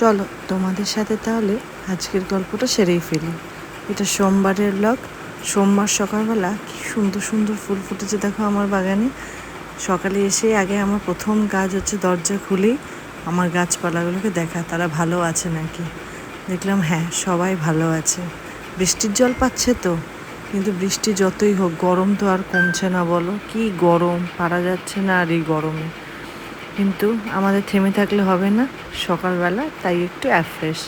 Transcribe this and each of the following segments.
চলো তোমাদের সাথে তাহলে আজকের গল্পটা সেরেই ফেলি। এটা সোমবারের ব্লগ। সোমবার সকালবেলা কি সুন্দর সুন্দর ফুল ফুটেছে দেখো আমার বাগানে। সকালে এসে আগে আমার প্রথম কাজ হচ্ছে দরজা খুলেই আমার গাছপালাগুলোকে দেখা তারা ভালো আছে নাকি। দেখলাম হ্যাঁ, সবাই ভালো আছে। বৃষ্টির জল পাচ্ছে তো, কিন্তু বৃষ্টি যতই হোক গরম তো আর কমছে না, বলো কি গরম, পারা যাচ্ছে না আর এই গরমে। কিন্তু আমাদের থেমে থাকলে হবে না, সকালবেলা তাই একটু অ্যাফ্রেশ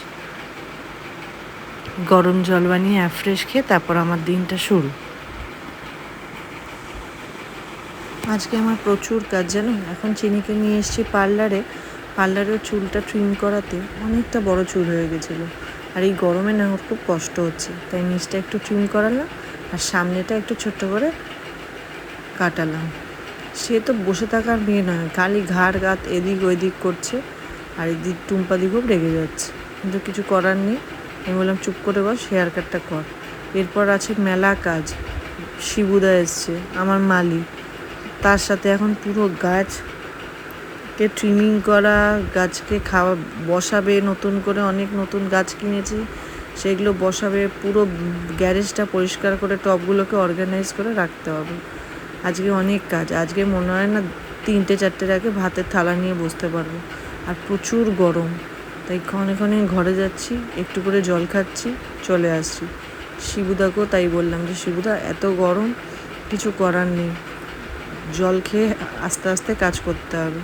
গরম জল বানিয়ে অ্যাফ্রেশ খেয়ে তারপর আমার দিনটা শুরু। আজকে আমার প্রচুর কাজ জানো। এখন চিনিকে নিয়ে এসেছি পার্লারের চুলটা ট্রিম করাতে, অনেকটা বড় চুল হয়ে গেছিলো। আর এই গরমে না ওর খুব কষ্ট হচ্ছে, তাই নিচটা একটু ট্রিম করালাম আর সামনেটা একটু ছোট্ট করে কাটালাম। সে তো বসে থাকার মেয়ে নয়, খালি ঘাড় গাত এদিক ওইদিক করছে আর এদিক টুম্পাদি খুব রেগে যাচ্ছে, কিন্তু কিছু করার নেই। আমি বললাম চুপ করে বস, হেয়ার কাটটা কর। এরপর আছে মেলা কাজ। শিবুদা এসছে, আমার মালি, তার সাথে এখন পুরো গাছকে ট্রিমিং করা, গাছকে খাওয়া বসাবে, নতুন করে অনেক নতুন গাছ কিনেছি সেগুলো বসাবে, পুরো গ্যারেজটা পরিষ্কার করে টবগুলোকে অর্গানাইজ করে রাখতে হবে। আজকে অনেক কাজ। আজকে মনে হয় না 3-4টের আগে ভাতের থালা নিয়ে বসতে পারবো। আর প্রচুর গরম, তাই ক্ষণে ক্ষণে ঘরে যাচ্ছি, একটু করে জল খাচ্ছি, চলে আসছি। শিবুদাকেও তাই বললাম যে শিবুদা এত গরম, কিছু করার নেই, জল খেয়ে আস্তে আস্তে কাজ করতে হবে।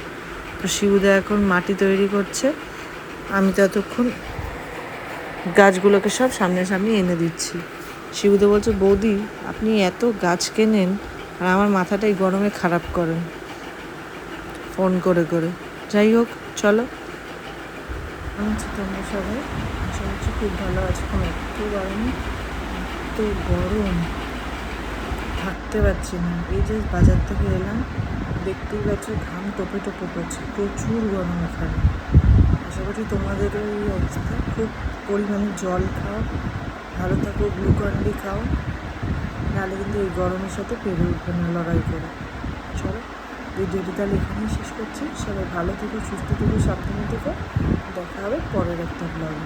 তো শিবুদা এখন মাটি তৈরি করছে, আমি ততক্ষণ গাছগুলোকে সব সামনাসামনি এনে দিচ্ছি। শিবুদা বলছে বৌদি আপনি এত গাছ কেনেন আর আমার মাথাটা এই গরমে খারাপ করেন ফোন করে করে। যাই হোক চলো। আচ্ছা তোমরা সবাই আশা করছি খুব ভালো আছো। একটু গরমে এত গরম থাকতে পারছি না। এই যে বাজার থেকে এলাম, দেখতেই পাচ্ছ ঘাম টোপে টোপে পড়ছে, প্রচুর গরম এখানে। আশা করছি তোমাদেরও এই অবস্থা। খুব পরিমাণে জল খাও, ভালো থাকো, গ্লুকন-ডি খাও, নাহলে কিন্তু এই গরমের সাথে পেরে উঠবে না লড়াই করে। চলো ভিডিওটি তাহলে এখানেই শেষ করছি। সবাই ভালো থেকো, সুস্থ থেকো, সাবধানে থেকো। দেখা হবে পরের একটা ব্লগে।